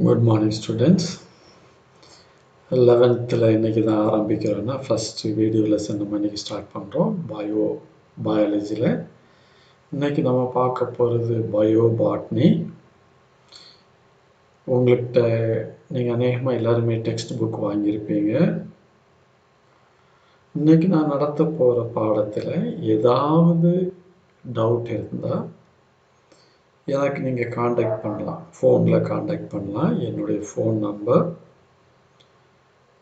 Good morning students. 11th இன்னைக்கு தான் ஆரம்பிக்கிறோம்னா first video lesson நம்ம இன்னைக்கு ஸ்டார்ட் பண்ணுறோம் பயாலஜியில். இன்னைக்கு நம்ம பார்க்க போகிறது பயோபாட்னி. உங்கள்கிட்ட நீங்கள் அநேகமாக எல்லாருமே டெக்ஸ்ட் புக் வாங்கியிருப்பீங்க. இன்னைக்கு நான் நடத்த போகிற பாடத்தில் ஏதாவது டவுட் இருந்தால் எனக்கு நீங்கள் காண்டாக்ட் பண்ணலாம், ஃபோனில் காண்டாக்ட் பண்ணலாம். என்னுடைய ஃபோன் நம்பர்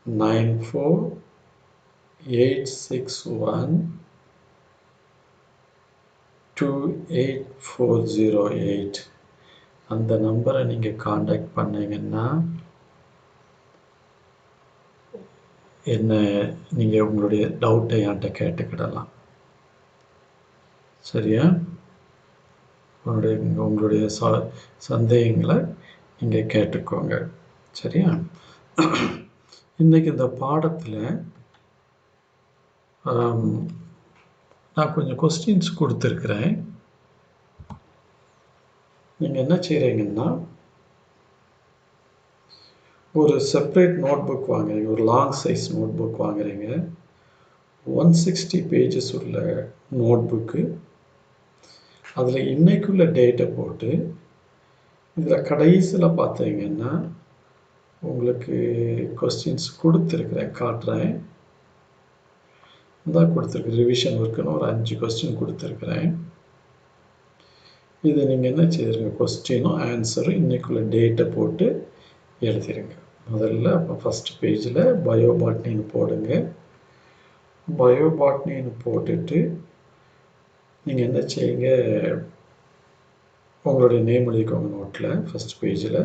9486128408. அந்த நம்பரை நீங்கள் காண்டாக்ட் பண்ணீங்கன்னா என்ன நீங்கள் உங்களுடைய டவுட்டை என்கிட்ட கேட்டுக்கிடலாம். சரியா? உங்களுடைய சந்தேகங்களை நீங்கள் கேட்டுக்கோங்க. சரியா? இன்னைக்கு இந்த பாடத்தில் நான் கொஞ்சம் கொஸ்டின்ஸ் கொடுத்துருக்குறேன். நீங்கள் என்ன செய்கிறீங்கன்னா ஒரு செப்பரேட் நோட் புக் வாங்குறீங்க, ஒரு லாங் சைஸ் நோட் புக் வாங்குறீங்க. 160 பேஜஸ் உள்ள நோட் புக்கு. அதில் இன்னைக்குள்ள டேட்டை போட்டு இதில் கடைசியில் பார்த்தீங்கன்னா உங்களுக்கு கொஸ்டின்ஸ் கொடுத்துருக்குறேன், காட்டுறேன். இதான் கொடுத்துருக்கு, ரிவிஷன் ஒர்க்குன்னு ஒரு 5 கொஸ்டின் கொடுத்துருக்குறேன். இதை நீங்கள் என்ன செய்யுங்க, கொஸ்டினும் ஆன்சரும் இன்னைக்குள்ள டேட்டை போட்டு எழுதிடுங்க. முதல்ல அப்போ ஃபஸ்ட் பேஜில் பயோபாட்னின்னு போடுங்க. பயோபாட்னின்னு போட்டுட்டு நீங்கள் என்ன செய்யுங்க, உங்களுடைய நேம் எழுதிக்கோங்க நோட்டில் ஃபஸ்ட் பேஜில்.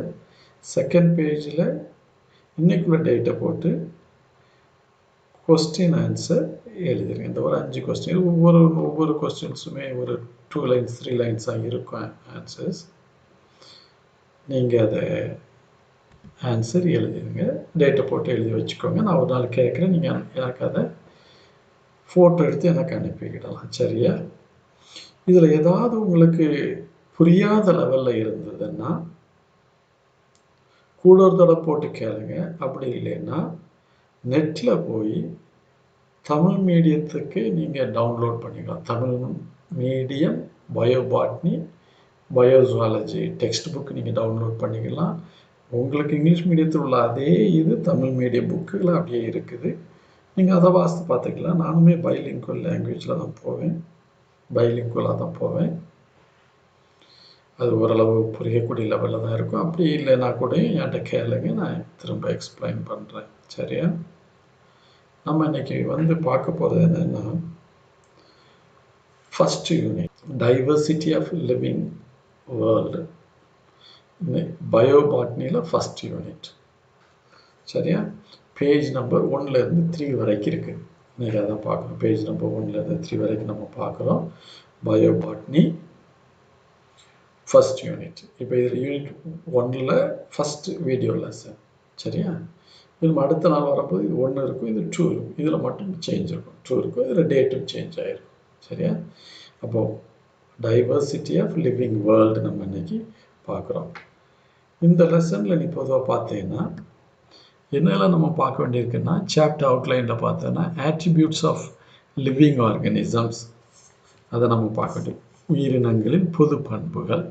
செகண்ட் பேஜில் இன்னைக்குள்ள டேட்டை போட்டு கொஸ்டின் ஆன்சர் எழுதிடுங்க. இந்த ஒரு 5 கொஸ்டின், ஒவ்வொரு கொஸ்டின்ஸுமே ஒரு 2 லைன்ஸ் 3 லைன்ஸாக இருக்கும் ஆன்சர்ஸ். நீங்கள் அதை ஆன்சர் எழுதிடுங்க, டேட்டை போட்டு எழுதி வச்சுக்கோங்க. நான் ஒரு நாள் கேட்குறேன், நீங்கள் எனக்கு அதை ஃபோட்டோ எடுத்து எனக்கு அனுப்பிக்கிடலாம். சரியா? இதில் ஏதாவது உங்களுக்கு புரியாத லெவலில் இருந்ததுன்னா கூட ஒரு தடவை போட்டு கேளுங்க. அப்படி இல்லைன்னா நெட்டில் போய் தமிழ் மீடியத்துக்கு நீங்கள் டவுன்லோட் பண்ணிக்கலாம். Tamil medium bio botany பயோசுவாலஜி text book நீங்கள் டவுன்லோட் பண்ணிக்கலாம். உங்களுக்கு இங்கிலீஷ் மீடியத்தில் உள்ள அதே இது தமிழ் மீடியம் புக்குகள் அப்படியே இருக்குது. நீங்கள் அதை வாசித்து பார்த்துக்கலாம். நானுமே பைலிங்குவல் லாங்குவேஜில் தான் போவேன், பைலிங்குவலாக தான் போவேன். அது ஓரளவு புரியக்கூடிய லெவலில் தான் இருக்கும். அப்படி இல்லைன்னா கூட என்கிட்ட கேளுங்க, நான் திரும்ப எக்ஸ்பிளைன் பண்ணுறேன். சரியா? நம்ம இன்னைக்கு பார்க்க போகிறது என்னென்னா, first unit diversity of living world, பயோபாட்னியில் ஃபர்ஸ்ட் யூனிட். சரியா? பேஜ் நம்பர் 1லேருந்து 3 வரைக்கும் இருக்குது. இன்றைக்கி அதான் பார்க்கணும். பேஜ் நம்பர் 1லேருந்து 3 வரைக்கும் நம்ம பார்க்குறோம். Bio botany first unit. இப்போ இதில் யூனிட் 1ல் ஃபஸ்ட் வீடியோ லெசன். சரியா? இது அடுத்த நாள் வரும்போது இது 1 இருக்கும், இது 2 இருக்கும். இதில் மட்டும் சேஞ்ச் இருக்கும், 2 இருக்கும். இதில் டேட்டும் சேஞ்ச் ஆகிருக்கும். சரியா? அப்போது டைவர்சிட்டி ஆஃப் லிவிங் வேர்ல்டு நம்ம இன்னைக்கு பார்க்குறோம். இந்த லெசனில் நீ பொதுவாக பார்த்தீங்கன்னா என்னெல்லாம் நம்ம பார்க்க வேண்டியிருக்குன்னா, சாப்டர் அவுட்லைனில் பார்த்தோன்னா ஆட்ரிபியூட்ஸ் ஆஃப் லிவிங் ஆர்கனிசம்ஸ், அதை நம்ம பார்க்க வேண்டிய உயிரினங்களின் பொது பண்புகள்.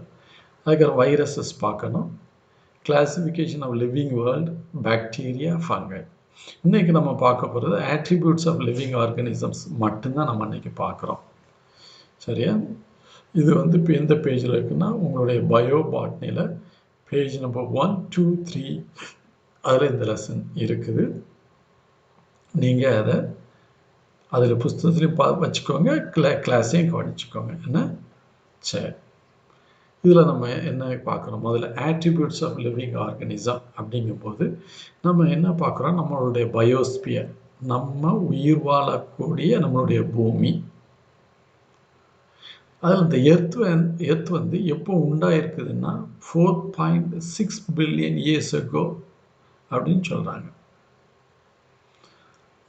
அதுக்கப்புறம் வைரஸஸ் பார்க்கணும், classification of living world, bacteria, fungi. இன்றைக்கி நம்ம பார்க்க போகிறது ஆட்ரிபியூட்ஸ் ஆஃப் லிவிங் ஆர்கனிசம்ஸ் மட்டும்தான் நம்ம இன்றைக்கி பார்க்குறோம். சரியா? இது இப்போ எந்த பேஜில் இருக்குன்னா உங்களுடைய பயோபாட்னியில் பேஜ் நம்பர் 1, 2, 3 அதில் இந்த லெசன் இருக்குது. நீங்கள் அதில் புஸ்தகத்துலேயும் வச்சுக்கோங்க, கிளாஸையும் கவனிச்சுக்கோங்க. என்ன? சரி, இதில் நம்ம என்ன பார்க்குறோம், முதல்ல ஆட்ரிபியூட்ஸ் ஆஃப் லிவிங் ஆர்கனிசம் அப்படிங்கும்போது நம்ம என்ன பார்க்குறோம், நம்மளுடைய பயோஸ்பியர், நம்ம உயிர் வாழக்கூடிய நம்மளுடைய பூமி. அதில் இந்த எர்த் எப்போ உண்டாயிருக்குதுன்னா 4.6 பில்லியன் இயர்ஸ் ago அப்படின்னு சொல்கிறாங்க.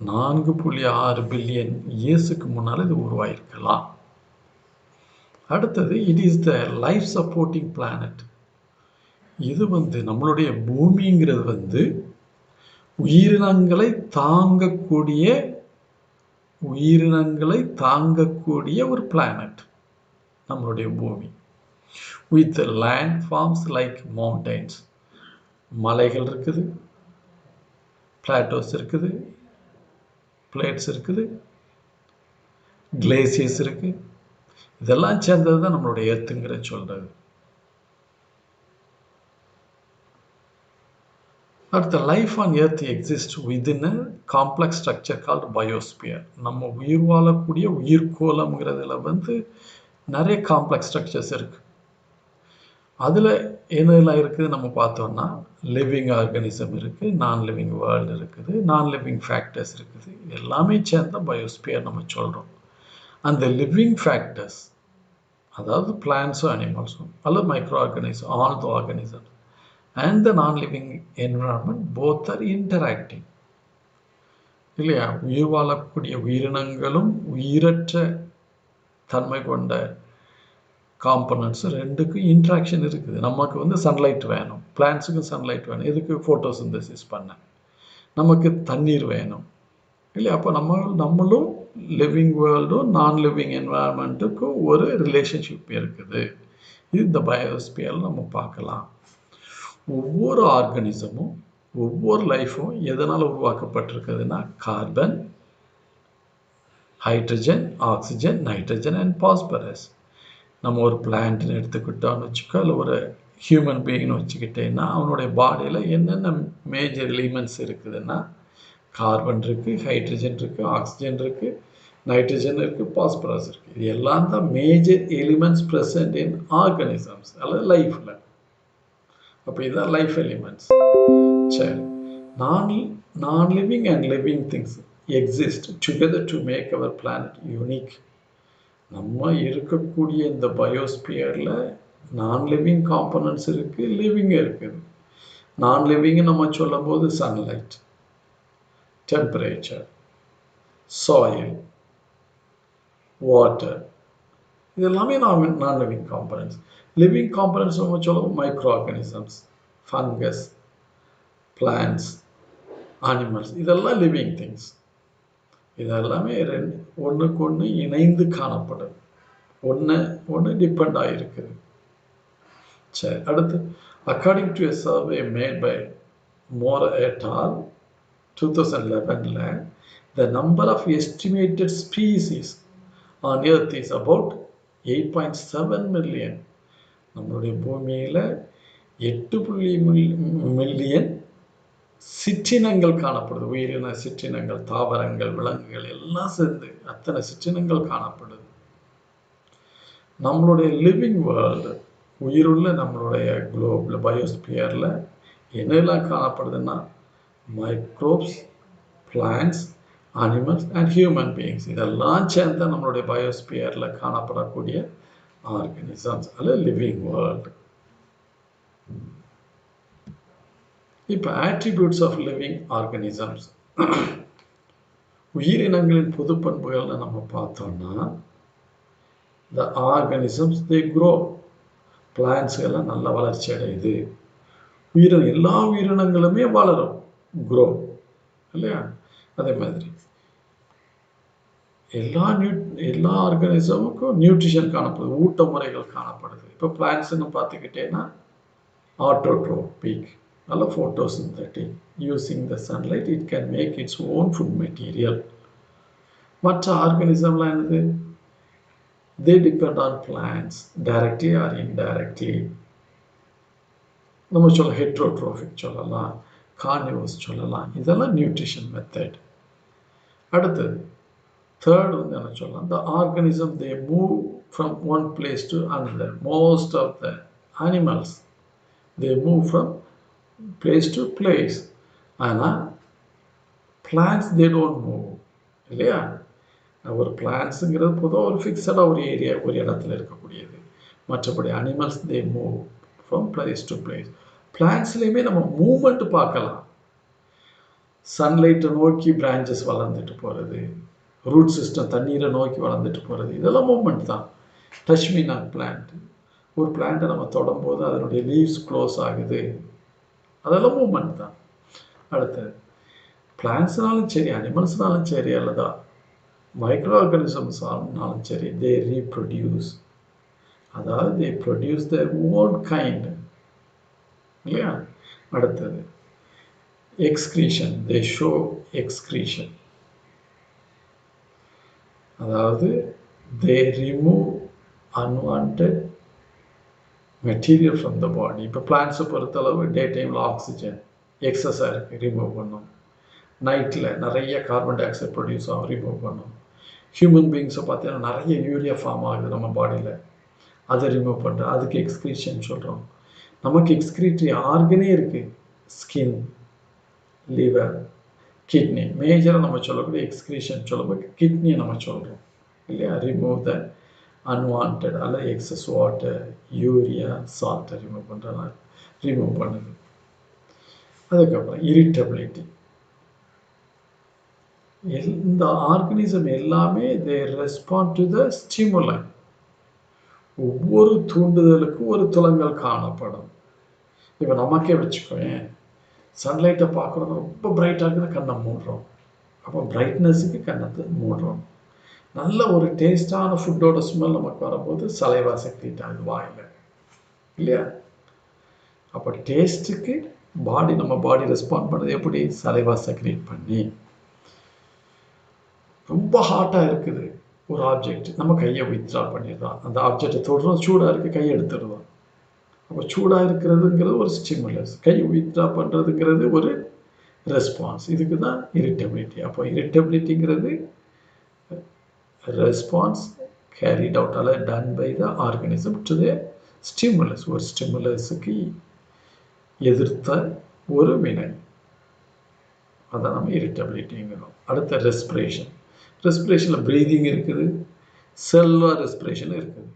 4.6 பில்லியன் இயர்ஸுக்கு முன்னால் இது உருவாயிருக்கலாம். அடுத்தது, it is the life supporting planet. இது வந்து நம்மளுடைய பூமிங்கிறது வந்து உயிரினங்களை தாங்கக்கூடிய ஒரு பிளானட் நம்மளுடைய பூமி. With land forms like mountains, மலைகள் இருக்குது, பிளாட்டோஸ் இருக்குது, பிளேட்ஸ் இருக்குது, கிளேசியர்ஸ் இருக்கு. இதெல்லாம் சேர்ந்தது தான் நம்மளுடைய எர்த்துங்கிற சொல்றது. அடுத்த life on earth exist within a complex structure called biosphere. நம்ம உயிர் வாழக்கூடிய உயிர்கோளம்ங்கிறதுல வந்து நிறைய காம்ப்ளெக்ஸ் ஸ்ட்ரக்சர்ஸ் இருக்கு. அதில் என்னெல்லாம் இருக்குது நம்ம பார்த்தோம்னா லிவிங் ஆர்கானிசம் இருக்குது, நான் லிவிங் வேர்ல்டு இருக்குது, நான் லிவிங் ஃபேக்டர்ஸ் இருக்குது. எல்லாமே சேர்ந்த பயோஸ்பியர் நம்ம சொல்கிறோம். அந்த லிவிங் ஃபேக்டர்ஸ், அதாவது பிளான்ஸும் அனிமல்ஸும் அல்லது micro organism, all the organism and the non-living environment both are interacting. இல்லையா? உயிர் வாழக்கூடிய உயிரினங்களும் உயிரற்ற தன்மை கொண்ட காம்பனன்ட்ஸ் ரெண்டுக்கும் இன்ட்ராக்ஷன் இருக்குது. நமக்கு வந்து சன்லைட் வேணும், பிளான்ஸுக்கும் சன்லைட் வேணும். எதுக்கு? ஃபோட்டோசிந்தசிஸ் பண்ண. நமக்கு தண்ணீர் வேணும் இல்லையா? அப்போ நம்மளும் லிவிங் வேர்ல்டும் நான் லிவிங் என்வாயர்மெண்ட்டுக்கும் ஒரு ரிலேஷன்ஷிப் இருக்குது. இது இந்த பயோஸ்பியரில் நம்ம பார்க்கலாம். ஒவ்வொரு ஆர்கானிசமும் ஒவ்வொரு லைஃப்பும் எதனால் உருவாக்கப்பட்டிருக்குதுன்னா carbon, hydrogen, oxygen, nitrogen and phosphorus. நம்ம ஒரு பிளான்ட்னு எடுத்துக்கிட்டோம்னு வச்சுக்கோ, இல்லை ஒரு ஹியூமன் பீயிங்னு வச்சுக்கிட்டேன்னா அவனுடைய பாடியில் என்னென்ன மேஜர் எலிமெண்ட்ஸ் இருக்குதுன்னா கார்பன் இருக்குது, ஹைட்ரஜன் இருக்குது, ஆக்சிஜன் இருக்குது, நைட்ரஜன் இருக்குது, பாஸ்பரஸ் இருக்குது. இது எல்லாம் தான் major elements present in organisms அல்லது லைஃப்பில். அப்போ இதுதான் லைஃப் எலிமெண்ட்ஸ். சரி, நான் living and living things exist together to make our planet unique. நம்ம இருக்கக்கூடிய இந்த பயோஸ்பியரில் நான் லிவிங் காம்பனன்ட்ஸ் இருக்குது, லிவிங் இருக்குது. நான் லிவிங் நம்ம சொல்லும் போது சன்லைட், டெம்பரேச்சர், சாயில், வாட்டர், இது எல்லாமே நான் லிவிங் காம்பனன்ட்ஸ். லிவிங் காம்பனன்ட்ஸ் நம்ம சொல்லுவோம் micro organisms, fungus, plants, animals, இதெல்லாம் லிவிங் திங்ஸ். இதெல்லாமே ஒன்றுக்கு ஒன்று இணைந்து காணப்படுது, ஒன்று டிபெண்ட் ஆகிருக்குது. சரி, அடுத்து according to a survey made by Mora et al 2011, the number of estimated species on earth is about 8.7 million. நம்மளுடைய பூமியில் 8 மில்லியன் சிற்றினங்கள் காணப்படுது. உயிரின சிற்றினங்கள், தாவரங்கள், விலங்குகள் எல்லாம் சேர்ந்து அத்தனை சிற்றினங்கள் காணப்படுது. நம்மளுடைய லிவிங் வேர்ல்டு, உயிருள்ள நம்மளுடைய குளோபில் பயோஸ்பியரில் என்னெல்லாம் காணப்படுதுன்னா microbes, plants, animals and human beings, இதெல்லாம் சேர்ந்த நம்மளுடைய பயோஸ்பியரில் காணப்படக்கூடிய ஆர்கானிசம்ஸ் அல்லது லிவிங் வேர்ல்டு. இப்போ ஆட்ரிபியூட்ஸ் ஆஃப் லிவிங் ஆர்கானிசம்ஸ், உயிரினங்களின் பொது பண்புகள்னு நம்ம பார்த்தோம்னா the organisms they grow, plants எல்லாம் நல்ல வளர்ச்சி அடையுது. எல்லா உயிரினங்களுமே வளரும், grow இல்லையா? அதே மாதிரி எல்லா ஆர்கானிசமுக்கும் நியூட்ரிஷன் காணப்படுது, ஊட்ட முறைகள் காணப்படுது. இப்போ பிளான்ட்ஸ்ன்னு பார்த்துக்கிட்டேன்னா ஆட்டோட்ரோபிக் அல்ல photosynthetic, using the sunlight it can make its own food material. மற்ற ஆர்கானிசம்லாம் என்னது? they depend on plants directly or indirectly. நம்ம சொல்ல ஹெட்ரோட்ரோபிக் சொல்லலாம், கார்னிவர்ஸ் சொல்லலாம். இதெல்லாம் நியூட்ரிஷன் மெத்தட். அடுத்தது தேர்ட் வந்து என்ன சொல்லலாம்? the organism they move from one place to another. Most of the animals they move from place to place. ஆனால் plants they don't move இல்லையா? ஒரு பிளான்ஸுங்கிறது பொதுவாக ஒரு ஃபிக்ஸடாக ஒரு ஏரியா, ஒரு இடத்துல இருக்கக்கூடியது. மற்றபடி animals they move from place to place. பிளான்ஸ்லேயுமே நம்ம மூவ்மெண்ட் பார்க்கலாம். சன்லைட்டை நோக்கி பிரான்ச்சஸ் வளர்ந்துட்டு போகிறது, ரூட் சிஸ்டம் தண்ணீரை நோக்கி வளர்ந்துட்டு போகிறது, இதெல்லாம் மூவ்மெண்ட் தான். பஷ்மினா பிளான்ட் ஒரு பிளான்ட்டை நம்ம தொடும்போது அதனுடைய லீவ்ஸ் க்ளோஸ் ஆகுது, அதெல்லாம் மூமெண்ட் தான். அடுத்தது பிளான்ட்ஸ்னாலும் சரி, அனிமல்ஸ்னாலும் சரி, அல்லது மைக்ரோ ஆர்கானிசம்ஸ்னாலும் சரி, தே ரீப்ரொடியூஸ், அதாவது they produce the own kind இல்லையா. அடுத்தது எக்ஸ்கிரீஷன், தே ஷோ எக்ஸ்கிரீஷன், அதாவது they remove unwanted material from the body. இப்போ பிளான்ட்ஸை பொறுத்தளவு டே டைமில் ஆக்சிஜன் எக்ஸஸாக இருக்குது, ரிமூவ் பண்ணும். நைட்டில் நிறைய கார்பன் டை ஆக்சைடு ப்ரொடியூஸ் ஆகும், ரிமூவ் பண்ணும். ஹியூமன் பீயிங்ஸை பார்த்தீங்கன்னா நிறைய யூரியா ஃபார்ம் ஆகுது நம்ம பாடியில், அதை ரிமூவ் பண்ணுறோம், அதுக்கு எக்ஸ்கிரீஷன் சொல்கிறோம். நமக்கு எக்ஸ்கிரீட்டரி ஆர்கனே இருக்குது, ஸ்கின், லிவர், கிட்னி. மேஜராக நம்ம சொல்லக்கூடிய எக்ஸ்கிரீஷன் சொல்லும்போது கிட்னியை நம்ம சொல்கிறோம் இல்லையா. ரிமூவ் த அன்வான்ட் அல்ல எக்ஸஸ் வாட்டர், யூரியா, சால்ட்டை ரிமூவ் பண்ணுறதுனால ரிமூவ் பண்ணுது. அதுக்கப்புறம் இரிட்டபிலிட்டி. இந்த ஆர்கனிசம் எல்லாமே தே ரெஸ்பாண்ட் டு த ஸ்டிமுலை. ஒவ்வொரு தூண்டுதலுக்கும் ஒரு துலங்கல் காணப்படும். இப்போ நமக்கே வச்சுக்கோயேன், சன்லைட்டை பார்க்குறோம், ரொம்ப பிரைட்டாக இருக்குன்னு கண்ணை மூடுறோம், அப்போ பிரைட்னஸுக்கு கண்ணத்தை மூடுறோம். நல்ல ஒரு டேஸ்டான ஃபுட்டோட ஸ்மெல் நமக்கு வரும்போது சலைவா செக்ரீட் ஆகுது வாயில் இல்லையா. அப்போ டேஸ்ட்டுக்கு நம்ம பாடி ரெஸ்பாண்ட் பண்ணுறது எப்படி? சலைவா செக்ரீட் பண்ணி. ரொம்ப ஹாட்டாக இருக்குது ஒரு ஆப்ஜெக்ட், நம்ம கையை வித்ட்ரா பண்ணிடுறோம், அந்த ஆப்ஜெக்டை தொடுறோம், சூடாக இருக்குது, கையை எடுத்துடுறோம். அப்போ சூடாக இருக்கிறதுங்கிறது ஒரு ஸ்டிமுலஸ், கை வித்ட்ரா பண்ணுறதுங்கிறது ஒரு ரெஸ்பான்ஸ். இதுக்கு தான் இரிட்டபிலிட்டி. அப்போ இரிட்டபிலிட்டிங்கிறது ரெஸ்பான்ஸ் கேரிட் அவுட் அல்ல done by the organism to the stimulus. ஒரு ஸ்டிமுலஸுக்கு எதிர்த்த ஒரு வினை, அதான் நம்ம இரிட்டபிலிட்டிங்கிறோம். அடுத்த ரெஸ்பிரேஷன். ரெஸ்பிரேஷனில் ப்ரீதிங் இருக்குது, செல்லுலார் ரெஸ்பிரேஷன் இருக்குது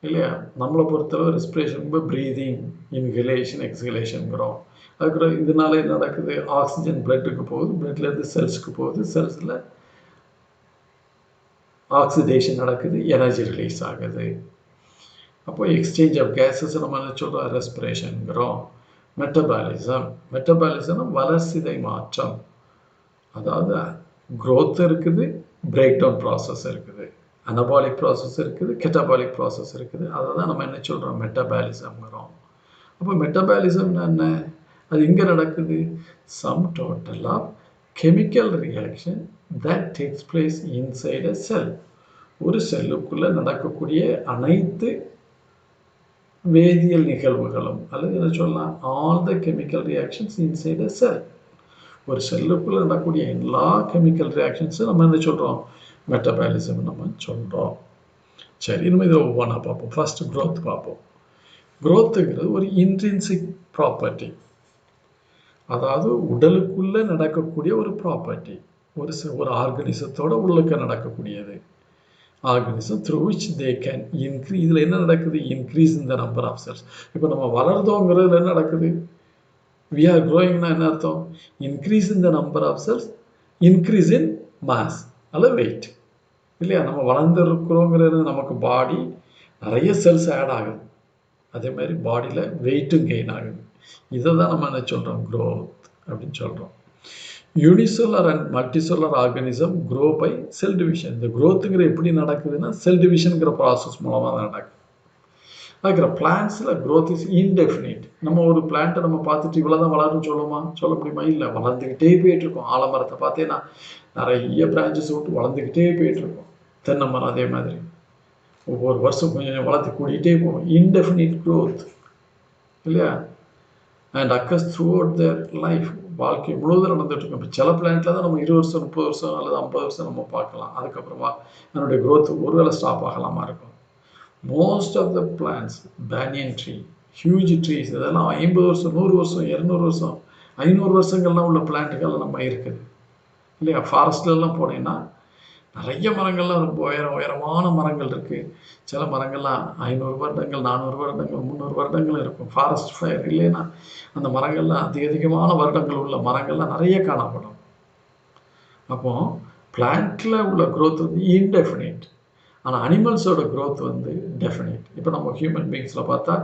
இல்லையா. நம்மளை பொறுத்தளவு ரெஸ்பிரேஷன் ப்ரீதிங், இன்ஹிலேஷன், எக்ஸ்ஹிலேஷனுங்கிறோம். அதுக்கப்புறம் இதனால என்ன நடக்குது? ஆக்சிஜன் பிளட்டுக்கு போகுது, பிளட்லேருந்து செல்ஸுக்கு போகுது, செல்ஸில் ஆக்சிடேஷன் நடக்குது, எனர்ஜி ரிலீஸ் ஆகுது. அப்போ எக்ஸ்சேஞ்ச் ஆஃப் கேஸஸ் நம்ம என்ன சொல்கிறோம்? ரெஸ்பிரேஷனுங்கிறோம். மெட்டபாலிசம் வளர்சிதை மாற்றம், அதாவது growth இருக்குது, பிரேக் டவுன் ப்ராசஸ் இருக்குது, அனபாலிக் ப்ராசஸ் இருக்குது, கெட்டபாலிக் ப்ராசஸ் இருக்குது. அதை தான் நம்ம என்ன சொல்கிறோம்? மெட்டபாலிசம்ங்கிறோம். அப்போ மெட்டபாலிசம்னா என்ன? அது எங்கே நடக்குது? Sum total of chemical reaction that takes place inside a cell. ஒரு செல்லுக்குள்ளே நடக்கக்கூடிய அனைத்து வேதியியல் நிகழ்வுகளும், அல்லது என்ன சொல்லலாம், all the chemical reactions inside a cell. ஒரு செல்லுக்குள்ளே நடக்கக்கூடிய எல்லா கெமிக்கல் ரியாக்ஷன்ஸும் நம்ம என்ன சொல்கிறோம்? மெட்டபாலிசம் நம்ம சொல்கிறோம். சரி, நம்ம இதில் ஒவ்வொன்றா பார்ப்போம். ஃபர்ஸ்ட் growth பார்ப்போம். growthங்கிறது ஒரு இன்ட்ரின்சிக் ப்ராப்பர்ட்டி, அதாவது உடலுக்குள்ளே நடக்கக்கூடிய ஒரு ப்ராப்பர்ட்டி, ஒரு ஆர்கனிசத்தோட உள்ளுக்க நடக்கக்கூடியது. Organism through which they can increase. இதில் என்ன நடக்குது? Increase in the number of cells. இப்போ நம்ம வளர்ந்தோங்கிறதுல என்ன நடக்குது? we are growing னா என்ன அர்த்தம்? Increase in the number of cells, increase in mass அல்ல வெயிட் இல்லையா. நம்ம வளர்ந்துருக்குறோங்கிறது நமக்கு பாடி நிறைய செல்ஸ் ஆட் ஆகுது, அதே மாதிரி பாடியில் வெயிட்டும் கெயின் ஆகுது. இதை தான் நம்ம என்ன சொல்கிறோம்? growth அப்படின்னு சொல்கிறோம். Unicellular and multicellular organism grow by cell division. இந்த growthங்கிற எப்படி நடக்குதுன்னா செல் டிவிஷனுங்கிற ப்ராசஸ் மூலமாக தான் நடக்குது. அதுக்கிற பிளான்ட்ஸில் growth இஸ் இன்டெஃபினிட். நம்ம ஒரு பிளான்ட்டை நம்ம பார்த்துட்டு இவ்வளோ தான் வளரும்னு சொல்ல முடியுமா? இல்லை, வளர்ந்துக்கிட்டே போயிட்டுருக்கோம். ஆலமரத்தை பார்த்தீங்கன்னா நிறைய பிரான்ச்சஸ் விட்டு வளர்ந்துக்கிட்டே போயிட்டுருக்கோம். தென்னை மரம் அதே மாதிரி ஒவ்வொரு வருஷம் கொஞ்சம் வளர்த்து கூட்டிகிட்டே போகும். இன்டெஃபினிட் growth இல்லையா. And occurs through out their life. வாழ்க்கை முழுவதும் நடந்துட்டு இருக்கும். இப்போ சில பிளான்ட்டில் தான் நம்ம 20 வருஷம் 30 வருஷம் அல்லது 50 வருஷம் நம்ம பார்க்கலாம். அதுக்கப்புறமா அதனுடைய growth ஒருவேளை ஸ்டாப் ஆகலாமா இருக்கும். Most of the plants, banyan tree, huge trees, இதெல்லாம் 50 வருஷம் 100 வருஷம் 200 வருஷம் 500 வருஷங்கள்லாம் உள்ள பிளான்ட்டுகள் நம்ம இருக்குது இல்லையா. ஃபாரஸ்ட்லாம் போனீங்கன்னா நிறைய மரங்கள்லாம் ரொம்ப உயரமான மரங்கள் இருக்குது. சில மரங்கள்லாம் 500 வருடங்கள் 400 வருடங்கள் 300 வருடங்கள் இருக்கும். ஃபாரஸ்ட் ஃபயர் இல்லைன்னா அந்த மரங்கள்லாம் அதிகமான வருடங்கள் உள்ள மரங்கள்லாம் நிறைய காணப்படும். அப்போ பிளான்ட்டில் உள்ள growth வந்து இன்டெஃபினிட். ஆனால் அனிமல்ஸோட growth வந்து டெஃபினைட். இப்போ நம்ம ஹியூமன் பீயிங்ஸில் பார்த்தா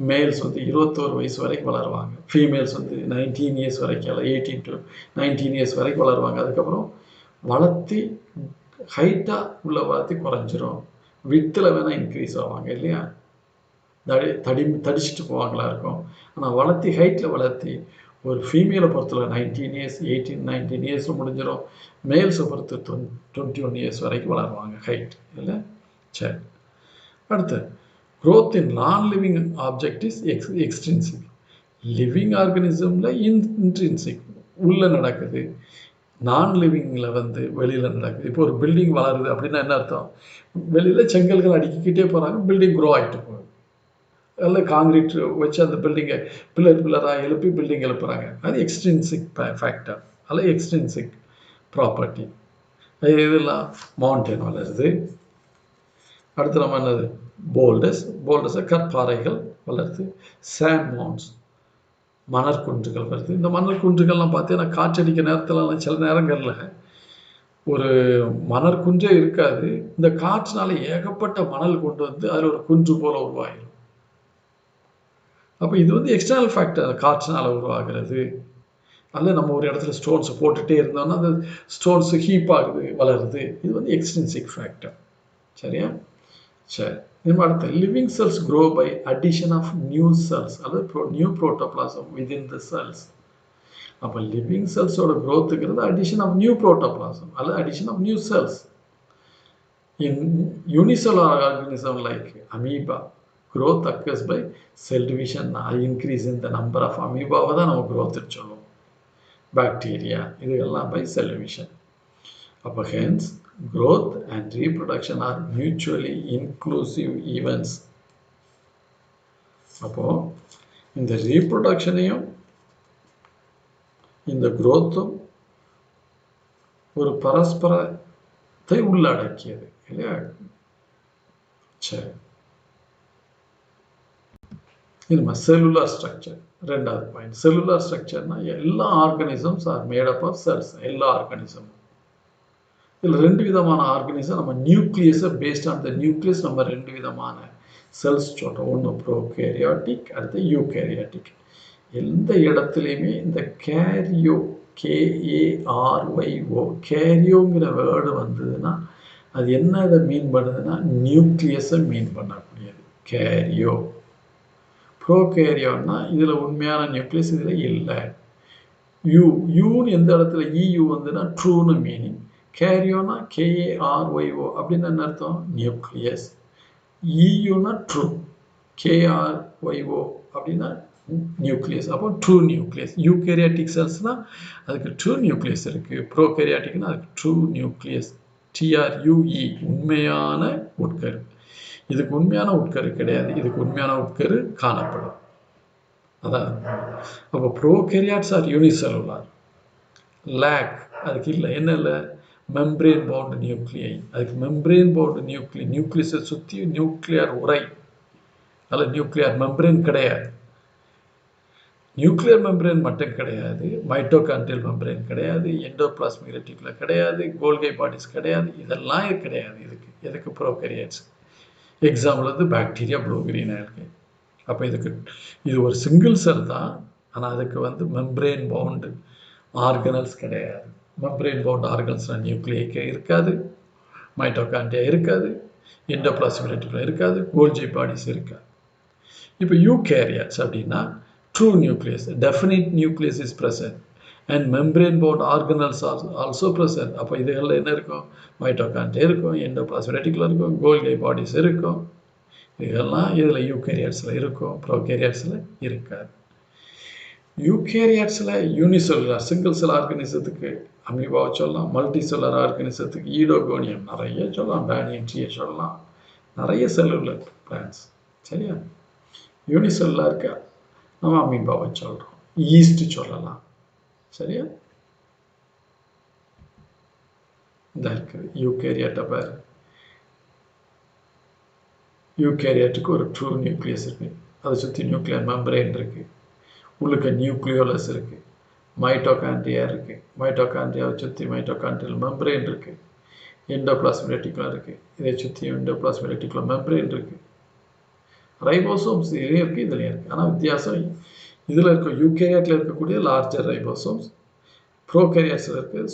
மேல்ஸ் வந்து 21 வயசு வரைக்கும் வளருவாங்க, ஃபீமேல்ஸ் வந்து 19 இயர்ஸ் வரைக்கும், இல்லை 18 to 19 இயர்ஸ் வரைக்கும் வளருவாங்க. அதுக்கப்புறம் வளர்த்தி ஹைட்டாக உள்ள வளர்த்தி குறைஞ்சிரும், வித்தில் வேணால் இன்க்ரீஸ் ஆவாங்க இல்லையா, தடிச்சிட்டு போவாங்களா இருக்கும். ஆனால் வளர்த்தி ஹைட்டில் வளர்த்தி ஒரு ஃபீமேலை பொறுத்தவரை 19 இயர்ஸ் 19 இயர்ஸில் முடிஞ்சிடும். மேல்ஸை பொறுத்து 21 இயர்ஸ் வரைக்கும் வளருவாங்க ஹைட் இல்லை. சரி, அடுத்து growth in non-living object is extrinsic. Living ஆர்கனிசமில் இன்ட்ரின்சிக் உள்ளே நடக்குது, நான் லிவிங்கில் வந்து வெளியில் நடக்குது. இப்போ ஒரு பில்டிங் வளருது அப்படின்னா என்ன அர்த்தம், வெளியில் செங்கல்கள் அடுக்கிக்கிட்டே போகிறாங்க, பில்டிங் க்ரோ ஆகிட்டு போகுது. அதில் காங்கிரீட் வச்சு அந்த பில்டிங்கை பில்லராக எழுப்பி பில்டிங் எழுப்புறாங்க, அது எக்ஸ்ட்ரின்சிக் ஃபேக்டர், அதில் எக்ஸ்ட்ரின்சிக் ப்ராப்பர்ட்டி. இதெல்லாம் மவுண்டன் வளருது. அடுத்து நம்ம என்னது, போல்டஸை கற்பாறைகள் வளருது, சாண்ட் மவுண்ட்ஸ் மணற்குன்றுகள் வருது. இந்த மணற்குன்றுகள்லாம் பார்த்தீங்கன்னா காற்றடிக்க நேரத்தில் சில நேரங்களில் ஒரு மணற்குன்றே இருக்காது, இந்த காற்றினால ஏகப்பட்ட மணல் கொண்டு வந்து அதில் ஒரு குன்று போல உருவாகிடும். அப்போ இது வந்து எக்ஸ்டர்னல் ஃபேக்டர், காற்றினால உருவாகிறது. அதில் நம்ம ஒரு இடத்துல ஸ்டோன்ஸை போட்டுகிட்டே இருந்தோம்னா அந்த ஸ்டோன்ஸு ஹீப் ஆகுது, வளருது. இது வந்து எக்ஸ்ட்ரின்சிக் ஃபேக்டர். சரியா? சரி, நம்ம அடுத்த living cells grow by addition of new cells, அல்லது new protoplasm within the cells. அப்போ லிவிங் செல்ஸோட க்ரோத்துங்கிறது அடிஷன் ஆஃப் நியூ புரோட்டோபிளாசம் அல்லது addition of new cells. In unicellular organism like amoeba, growth occurs by cell division, increase in the number of amoeba தான் நம்ம growth சொல்லுவோம். Bacteria இதெல்லாம் by cell division. அப்போ hence growth and reproduction are mutually inclusive events. அப்போ இந்த ரீப்ரொடக்ஷனையும் இந்த growthம் ஒரு பரஸ்பரத்தை உள்ளடக்கியது இல்லையா. சரி, இது செல்லுலார் ஸ்ட்ரக்சர். ரெண்டாவது பாயிண்ட், செல்லுலார் ஸ்ட்ரக்சர்னா எல்லா organisms are made up of cells. எல்லா ஆர்கானிசமும் இதில் ரெண்டு விதமான ஆர்கானிசம், நம்ம நியூக்ளியஸை பேஸ்ட் ஆன் த நியூக்ளியஸ் நம்ம ரெண்டு விதமான செல்ஸ் சொல்கிறோம். ஒன்று ப்ரோகேரியாட்டிக், அடுத்து யூகேரியாட்டிக். எந்த இடத்துலையுமே இந்த கேரியோ, KARYO, கேரியோங்கிற வேர்டு வந்ததுன்னா அது என்ன இதை மீன் பண்ணுதுன்னா நியூக்ளியஸை மீன் பண்ணக்கூடியது கேரியோ. ப்ரோகேரியோன்னா இதில் உண்மையான நியூக்ளியஸ் இதில் இல்லை. யூன்னு எந்த இடத்துல EU வந்துன்னா ட்ரூன்னு மீனிங். கேரியோனா KARYO அப்படின்னு என்ன அர்த்தம், நியூக்ளியஸ். EUனா ட்ரூ, KRYO அப்படின்னா நியூக்ளியஸ். அப்போ ட்ரூ நியூக்ளியஸ். யூகேரியாட்டிக் செல்ஸ்னால் அதுக்கு ட்ரூ நியூக்ளியஸ் இருக்குது, ப்ரோகேரியாட்டிக்னா அதுக்கு ட்ரூ நியூக்ளியஸ், TRUE உண்மையான உட்கரு. இதுக்கு உண்மையான உட்கரு கிடையாது, இதுக்கு உண்மையான உட்கரு காணப்படும். அதான். அப்போ ப்ரோகேரியாட்ஸ் ஆர் யூனிசெல்லுலார். லேக் அதுக்கு இல்லை, என்ன இல்லை, மெம்ப்ரேன் பவுண்ட் நியூக்ளியை. அதுக்கு மெம்ப்ரேன் பவுண்ட் நியூக்ளியஸை சுற்றி நியூக்ளியர் உரை, அதில் நியூக்ளியர் மெம்ப்ரேன் கிடையாது. நியூக்ளியர் மெம்ப்ரேன் மட்டும் கிடையாது, மைட்டோகாண்ட்ரியல் மெம்ப்ரேன் கிடையாது, எண்டோபிளாஸ்மிக் ரெட்டிகுலம் கிடையாது, கோல்கி பாடிஸ் கிடையாது. இதெல்லாம் கிடையாது இதுக்கு. எதுக்கு, ப்ரோகேரியாட்ஸ். எக்ஸாம்பிள் வந்து பாக்டீரியா, ப்ளூ கிரீன் ஆல்கே. அப்போ இது ஒரு சிங்கிள் செல் தான், ஆனால் அதுக்கு வந்து மெம்ப்ரேன் பவுண்டு ஆர்கனல்ஸ் கிடையாது. மெம்ப்ரேன் பவுண்ட் ஆர்கனல்ஸ்னால் நியூக்ளியை இருக்காது, மைட்டோகாண்ட்ரியா இருக்காது, எண்டோபிளாஸ்மிக் ரெட்டிகுலம் இருக்காது, கோல்கி பாடிஸ் இருக்காது. இப்போ யூகேரியாட்ஸ் அப்படின்னா true nucleus, definite nucleus is present and membrane bound organelles are also present. அப்போ இதுகளில் என்ன இருக்கும், மைட்டோகாண்ட்ரியா இருக்கும், எண்டோபிளாஸ்மிக் ரெட்டிகுலம் இருக்கும், கோல்கி பாடிஸ் இருக்கும். இதெல்லாம் இதில் யூகேரியாட்ஸில் இருக்கும், ப்ரோகேரியாட்ஸில் இருக்காது. யூகேரியாட்ஸில் யூனிசெல்லுலார் சிங்கிள் செல் ஆர்கனிசத்துக்கு அமீபாவை சொல்லலாம், மல்டி செல்லர் ஆர்கனிசத்துக்கு ஈடோகோனியம் நிறைய சொல்லலாம், பேனியன் ட்ரீயை சொல்லலாம், நிறைய செல்லுலர் பிளான்ஸ். சரியா? யூனிசெல்லுலாருக்கு நம்ம அமீபாவை சொல்கிறோம், ஈஸ்ட் சொல்லலாம். சரியா? இந்த இருக்குது யூகேரியாட்டை பாரு. யூகேரியாட்டுக்கு ஒரு ட்ரூ நியூக்ளியஸ் இருக்குது, அதை சுற்றி நியூக்ளியர் மெம்பரேன் இருக்குது, உள்ளுக்கு நியூக்ளியோலஸ் இருக்குது, மைட்டோகாண்ட்ரியா இருக்குது, மைட்டோகாண்ட்ரியாவை சுற்றி மைட்டோகாண்ட்ரியல் மெம்பரேன் இருக்குது, எண்டோபிளாஸ்மிக் ரெட்டிகுலம் இருக்குது. இதை சுற்றி எண்டோபிளாஸ்மிக் ரெட்டிகுலம் மெம்பரேன் இருக்குது. ரைபோசோம்ஸ் இதுலேயும் இருக்குது, இதுலேயும் இருக்குது. ஆனால் வித்தியாசம் இதில் இருக்க யூகேரியாட்டில் இருக்கக்கூடிய லார்ஜர் ரைபோசோம்ஸ், ப்ரோகேரியாட்ஸில் இருக்குது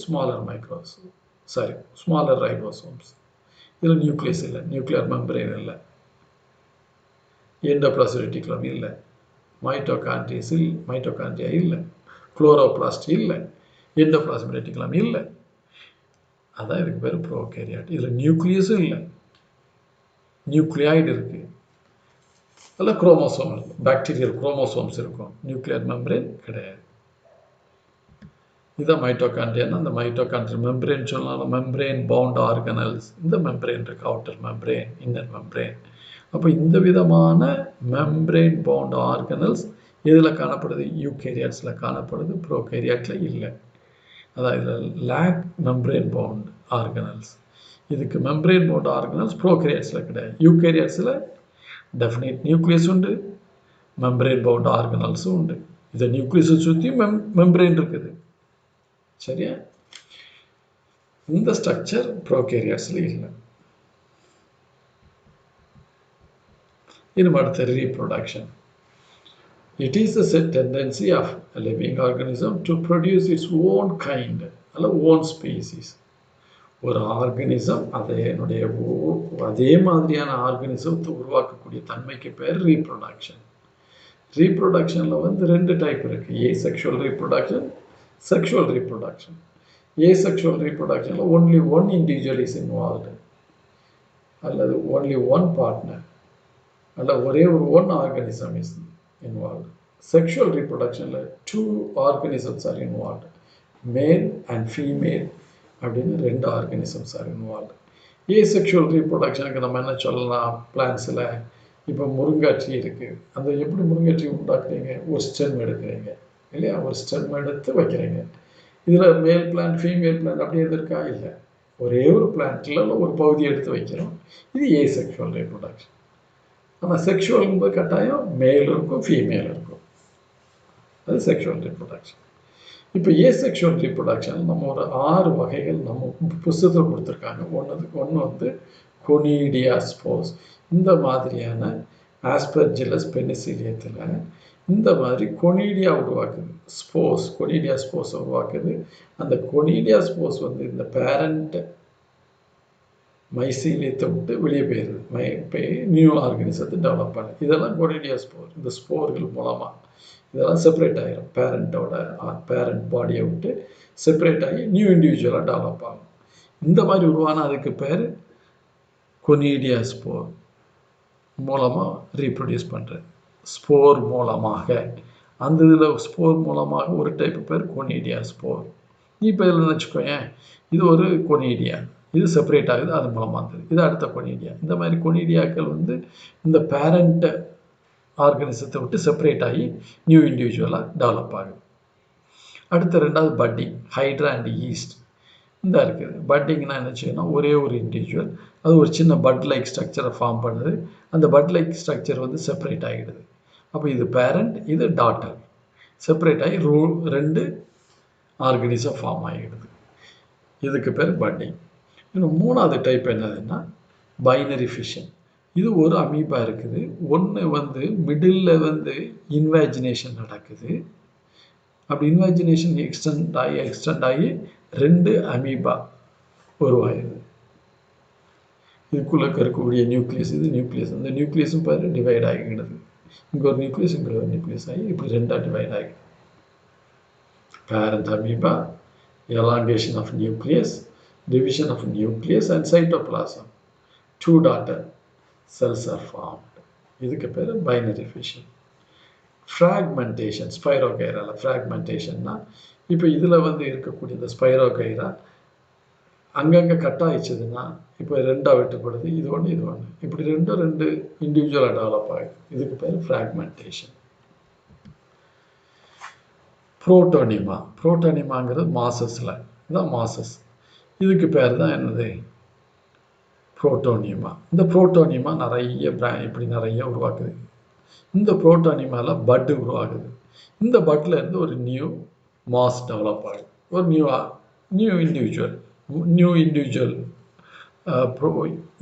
ஸ்மாலர் ரைபோசோம்ஸ். இதில் நியூக்ளியஸ் இல்லை, நியூக்ளியர் மெம்பரேன் இல்லை, எண்டோபிளாஸ்மிக் ரெட்டிகுலம் இல்லை, மைட்டோகாண்ட்ரியா இல்லை, குளோரோபிளாஸ்ட் இல்லை, எண்டோபிளாஸ்மிக் ரெட்டிகுலம் இல்லை. அதான் இதுக்கு பேர் ப்ரோகேரியாட். இதில் நியூக்ளியஸும் இல்லை, நியூக்ளியாய்டு இருக்குது. அதில் குரோமோசோம் இருக்கும், பாக்டீரியல் குரோமோசோம்ஸ் இருக்கும், நியூக்ளியர் மெம்பரேன் கிடையாது. இதுதான் மைட்டோகாண்ட்ரியானா அந்த மைட்டோகாண்ட்ரியல் மெம்பரேன் சொல்லலாம். மெம்பரேன் பவுண்ட் ஆர்கனல்ஸ், இந்த மெம்பரேன் இருக்குது, அவுட்டர் மெம்பரேன், இன்னர் மெம்பரேன். அப்போ இந்த விதமான மெம்பரேன் பவுண்ட் ஆர்கனல்ஸ் இதில் காணப்படுது, யூகேரியாட்ஸில் காணப்படுது, ப்ரோகேரியாட்டில் இல்லை. அதான் இதில் லேக் மெம்பரேன் பவுண்ட் ஆர்கனல்ஸ். இதுக்கு மெம்பரேன் பவுண்ட் ஆர்கனல்ஸ் ப்ரோகேரியாட்ஸில் கிடையாது. யூகேரியாட்ஸில் டெஃபினைட் நியூக்ளியஸ் உண்டு, மெம்பரேன் பவுண்ட் ஆர்கனல்ஸும் உண்டு. இதை நியூக்ளியஸை சுற்றி மெம்பரேன் இருக்குது. சரியா? இந்த ஸ்ட்ரக்சர் ப்ரோகேரியாட்ஸில் இல்லை. இன்னும் அடுத்த reproduction. It is the tendency of a living organism to produce its own kind, அல்ல own species. ஒரு ஆர்கனிசம் அதே மாதிரியான ஆர்கனிசத்தை உருவாக்கக்கூடிய தன்மைக்கு பேர் ரீப்ரொடக்ஷன். ரீப்ரொடக்ஷனில் வந்து 2 டைப் இருக்குது, asexual reproduction, sexual reproduction. Asexual ரீப்ரொடக்ஷனில் only one individual is involved, அல்லது only one partner, அல்ல ஒரே ஒரு one organism is involved. Sexual reproductionல 2 organisms are involved, male and female அப்படின்னு 2 organisms are involved. Asexual reproductionக்கு நம்ம என்ன சொல்லலாம்? பிளான்ஸில் இப்போ முருங்காட்சி இருக்குது, அந்த எப்படி முருங்காட்சி உண்டாக்குறீங்க? ஒரு ஸ்டெம் எடுக்கிறீங்க இல்லையா, ஒரு ஸ்டெம் எடுத்து வைக்கிறீங்க. இதில் மேல் பிளான்ட் ஃபீமேல் பிளான்ட் அப்படி எது இருக்கா? இல்லை, ஒரே ஒரு பிளான்ட்டில் ஒரு பகுதியை எடுத்து வைக்கிறோம். இது ஏசெக்ஷுவல் ரீப்ரொடக்ஷன். ஆனால் செக்ஷுவல் கட்டாயம் மேல் இருக்கும், ஃபீமேல் இருக்கும், அது செக்ஷுவல் ரீப்ரொடக்ஷன். இப்போ ஏசெக்ஷுவல் ரீப்ரொடக்ஷன் நம்ம ஒரு 6 வகைகள் நம்ம புஸ்தகத்தில் கொடுத்துருக்காங்க. ஒன்று வந்து கொனிடியாஸ்போஸ். இந்த மாதிரியான ஆஸ்பெர்ஜிலஸ் பெனிசிலியத்தில் இந்த மாதிரி கொனிடியா உருவாக்குது, கொனிடியா ஸ்போஸ் உருவாக்குது. அந்த கொனிடியா ஸ்போஸ் வந்து இந்த பேரண்ட் மைசீலியத்தை விட்டு வெளியே போய் நியூ ஆர்கனிசத்தை டெவலப் பண்ணு. இதெல்லாம் கொனிடியா ஸ்போர். இந்த ஸ்போர்கள் மூலமாக இதெல்லாம் செப்பரேட் ஆகிடும், பேரண்ட் பாடியை விட்டு செப்பரேட் ஆகி நியூ இண்டிவிஜுவலாக டெவலப் ஆகும். இந்த மாதிரி உருவான அதுக்கு பேர் கொனிடியா ஸ்போர் மூலமாக ரீப்ரொடியூஸ் பண்ணுறது. ஸ்போர் மூலமாக அந்த இதில் ஸ்போர் மூலமாக ஒரு டைப்பு பேர் கொனிடியா ஸ்போர். இப்போ இதில் நினச்சிக்கோயேன், இது ஒரு கொனிடியா, இது செப்பரேட் ஆகுது, அது மூலமாக இருக்குது, இது அடுத்த கொனிடியா. இந்த மாதிரி கொனிடியாக்கள் வந்து இந்த பேரண்ட் ஆர்கனிசத்தை விட்டு செப்பரேட் ஆகி நியூ இண்டிவிஜுவலாக டெவலப் ஆகுது. அடுத்த 2வது பட்டிங், ஹைட்ரா அண்ட் ஈஸ்ட். இந்த இருக்குது பட்டிங்னா என்ன செய்யணும்? ஒரே ஒரு இண்டிவிஜுவல் அது ஒரு சின்ன பட் லைக் ஸ்ட்ரக்சரை ஃபார்ம் பண்ணுது. அந்த பட் லைக் ஸ்ட்ரக்சர் வந்து செப்பரேட் ஆகிடுது. அப்போ இது பேரண்ட், இது டாட்டர், செப்பரேட் ஆகி 2 ஆர்கனிசம் ஃபார்ம் ஆகிடுது. இதுக்கு பேர் பட்டிங். இன்னும் 3வது டைப் என்னதுன்னா பைனரி ஃபிஷன். இது ஒரு அமீபா இருக்குது, ஒன்று வந்து மிடில் வந்து இன்வாஜினேஷன் நடக்குது. அப்படி இன்வாஜினேஷன் எக்ஸ்டெண்ட் ஆகி 2 அமீபா உருவாயிருது. இதுக்குள்ளே இருக்கக்கூடிய நியூக்ளியஸ், இது நியூக்ளியஸ், அந்த நியூக்ளியஸும் பாரு டிவைட் ஆகிடுது. இங்கே ஒரு நியூக்ளியஸ், இங்கே ஒரு நியூக்ளியஸ் ஆகி இப்படி 2ஆக டிவைட் ஆகிடுது. Parent amoeba, elongation of nucleus, division of nucleus and cytoplasm. 2 daughter cells are formed. இதுக்கு பேர் பைனரி ஃபிஷன். ஃப்ராக்மெண்டேஷன், ஸ்பைரோகைராவில் ஃப்ராக்மெண்டேஷன்னா இப்போ இதில் வந்து இருக்கக்கூடிய இந்த ஸ்பைரோகைரா அங்கங்கே கட் ஆகிடுச்சுதுன்னா இப்போ 2ஆக வெட்டப்படுது, இது ஒன்று இது ஒன்று, இப்படி 2 இண்டிவிஜுவலாக டெவலப் ஆகுது. இதுக்கு பேர் ஃப்ராக்மெண்டேஷன். புரோட்டோனிமாங்கிறது மாசஸில், இதுதான் மாசஸ். இதுக்கு பேர் தான் என்னது? புரோட்டோனிமா. இந்த புரோட்டோனிமா இப்படி நிறைய உருவாக்குது. இந்த புரோட்டோனிமாவில் பட்டு உருவாகுது. இந்த பட்டில் இருந்து ஒரு நியூ மாஸ் டெவலப் ஆகுது, ஒரு நியூ இண்டிவிஜுவல்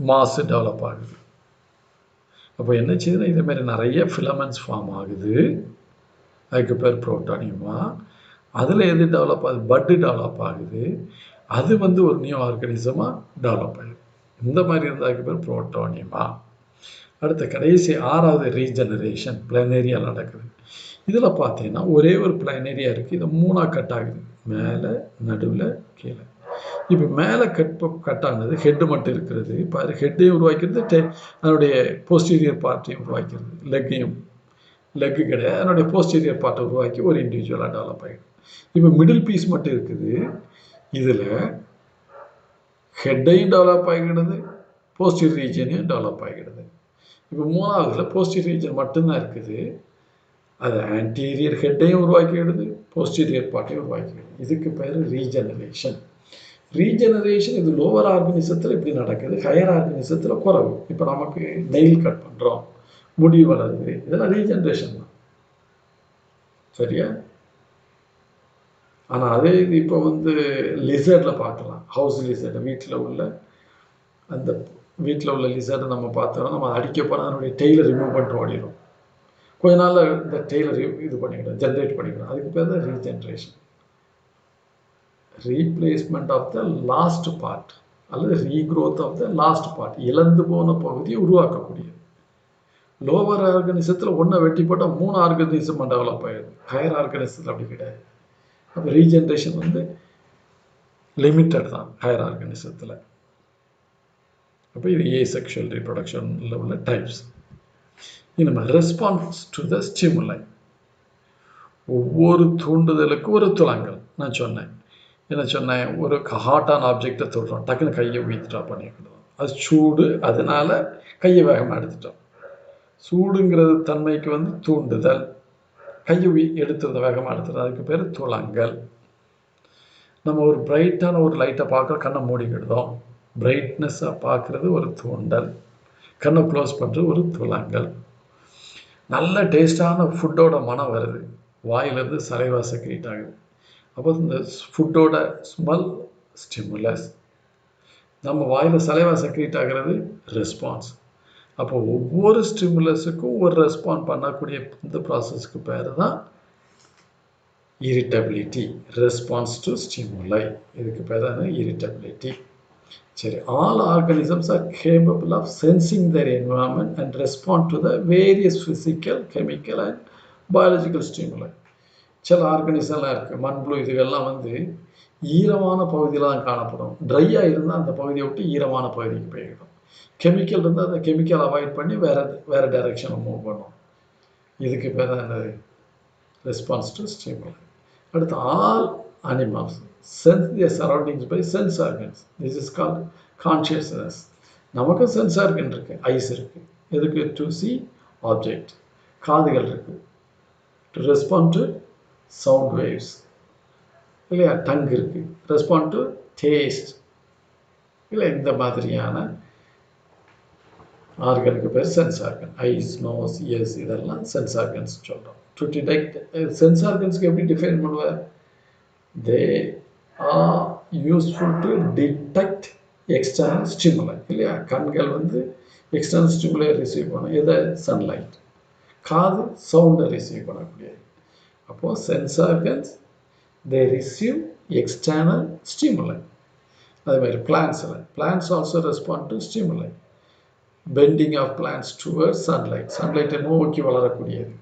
மாஸ் டெவலப் ஆகுது. அப்போ என்ன செய்யுதுன்னா இதே மாதிரி நிறைய ஃபிலமெண்ட்ஸ் ஃபார்ம் ஆகுது. அதுக்கு பேர் புரோட்டானியமா. அதில் எது டெவலப் ஆகுது? பட்டு டெவலப் ஆகுது. அது வந்து ஒரு நியூ ஆர்கானிசமாக டெவலப் ஆகுது. இந்த மாதிரி இருந்தால் பேர் புரோட்டானியமா. அடுத்த கடைசி 6வது ரீஜெனரேஷன் பிளானேரியா நடக்குது. இதில் பார்த்தீங்கன்னா ஒரே ஒரு பிளானேரியா இருக்குது. இது 3ஆக கட் ஆகுது, மேலே நடுவில் கீழே. இப்போ மேலே கட் ஆனது ஹெட்டு மட்டும் இருக்கிறது. இப்போ அது ஹெட்டையும் உருவாக்கிறது, அதனுடைய போஸ்டீரியர் பார்ட்டையும் உருவாக்கிறது. லெக்கு கிடையாது, அதனுடைய போஸ்டீரியர் பார்ட்டை உருவாக்கி ஒரு இண்டிவிஜுவலாக டெவலப் ஆகிடும். இப்போ மிடில் பீஸ் மட்டும் இருக்குது. இதில் ஹெட்டையும் டெவலப் ஆகிடுது, போஸ்டீரியர் ரீஜனையும் டெவலப் ஆகிடுது. இப்போ 3ஆவதுல போஸ்டீரியர் ரீஜன் மட்டும்தான் இருக்குது. அது ஆன்டீரியர் ஹெட்டையும் உருவாக்கிடுது, போஸ்டீரியர் பார்ட்டையும் உருவாக்கிடுது. இதுக்கு பேர் ரீஜெனரேஷன். ரீஜெனரேஷன் இது லோவர் ஆர்கனிசத்தில் இப்படி நடக்குது, ஹையர் ஆர்கனிசத்தில் குறைவு. இப்போ நமக்கு நெயில் கட் பண்ணுறோம், முடி வளருது, இதெல்லாம் ரீஜெனரேஷன் தான். சரியா? ஆனால் அதே இது இப்போ வந்து லிசர்டில் பார்க்கலாம். ஹவுஸ் லிசர்டு, வீட்டில் உள்ள லிசர்டை நம்ம பார்த்தோம்னா நம்ம அடிக்க போனால் அதனுடைய டெய்லை ரிமூவ் பண்ணிட்டு ஓடிடும். கொஞ்ச நாளில் இந்த டெய்லர் இது பண்ணிக்கிடும், ஜென்ரேட் பண்ணிக்கிடும். அதுக்கு பேர் தான் regeneration. Replacement of the lost part அல்லது regrowth of the lost part, இழந்து போன பகுதியை உருவாக்கக்கூடியது. லோவர் ஆர்கனிசத்தில் ஒன்றை வெட்டி போட்டால் 3 ஆர்கனிசம் டெவலப் ஆகிடுது. ஹையர் ஆர்கனிசத்தில் அப்படி கிடையாது. அப்போ ரீஜென்ரேஷன் வந்து லிமிட்டட் தான் ஹையர் ஆர்கனிசத்தில். அப்போ இது ஏசெக்ஷுவல் ரீப்ரொடக்ஷனில் உள்ள டைப்ஸ். நம்ம ரெஸ்பான்ஸ் டு த ஸ்டிமுலை, ஒவ்வொரு தூண்டுதலுக்கும் ஒரு துலங்கல். நான் சொன்னேன், என்ன சொன்னேன், ஒரு ஹாட்டான ஆப்ஜெக்டை தொடுறோம், டக்குன்னு கையை வித்ட்ரா பண்ணிக்கிடுவோம். அது சூடு, அதனால கையை வேகமாக எடுத்துட்டோம். சூடுங்கிறது தன்மைக்கு வந்து தூண்டுதல், கையை எடுத்துருந்த வேகமாக எடுத்துறது, அதுக்கு பேர் துலங்கல். நம்ம ஒரு பிரைட்டான ஒரு லைட்டை பார்க்குற, கண்ணை மூடிக்கிடுதோம், பிரைட்னஸாக பார்க்குறது ஒரு தூண்டல், கண்ணை க்ளோஸ் பண்ணுறது ஒரு துலங்கல். நல்ல டேஸ்டான ஃபுட்டோட மனம் வருது, வாயிலேருந்து சலைவா செக்ரீட் ஆகுது. அப்போ இந்த ஃபுட்டோட ஸ்மெல் ஸ்டிமுலஸ், நம்ம வாயில் சலைவா செக்ரீட் ஆகிறது ரெஸ்பான்ஸ். அப்போ ஒவ்வொரு ஸ்டிமுலஸுக்கும் ஒரு ரெஸ்பாண்ட் பண்ணக்கூடிய இந்த ப்ராசஸ்க்கு பேர் தான் இரிட்டபிலிட்டி, ரெஸ்பான்ஸ் டு ஸ்டிமுலை. இதுக்கு பேர் தான் இரிட்டபிலிட்டி. சரி, all organisms are capable of sensing their environment and respond to the various physical, chemical and biological stimuli. சில ஆர்கனிசம்லாம் இருக்குது, மண்புழு இதுகள்லாம் வந்து ஈரமான பகுதியில் தான் காணப்படும். ட்ரையாக இருந்தால் அந்த பகுதியை விட்டு ஈரமான பகுதிக்கு போய்கிடும். கெமிக்கல் இருந்தால் அந்த கெமிக்கல் அவாய்ட் பண்ணி வேறு டைரெக்ஷனில் மூவ் பண்ணும். இதுக்கு பேர் தான் என்னது? Response to ஸ்டிமுலை. அடுத்து all animals sense their surroundings by sense organs. This is called consciousness. நமக்கு சென்ஸ் ஆர்கன் இருக்கு, ஐஸ் இருக்கு, எதுக்கு? To see object. காதுகள் இருக்கு, to respond to sound waves, இல்லையா? டங் இருக்கு, ரெஸ்பாண்ட் டு டேஸ்ட், இல்லை? இந்த மாதிரியான ஆர்கனுக்கு பேர் sense organ. Eyes, nose, ears, இதெல்லாம் சென்ஸ் ஆர்கன்ஸ் சொல்கிறோம். டு டிடெக்ட் சென்ஸ் ஆர்கன்ஸ்க்கு எப்படி டிஃபைன் பண்ணுவார்? They are useful to detect external stimuli, இல்லையா? கண்கள் வந்து எக்ஸ்டர்னல் ஸ்டிமுலை ரிசீவ் பண்ணும், எதை? சன்லைட். காது சவுண்டை ரிசீவ் பண்ணக்கூடியது. அப்போது sense organs they receive external stimuli. அதே மாதிரி plants also respond to stimuli. Bending of plants towards sunlight, சன்லைட்டை நோக்கி வளரக்கூடியது.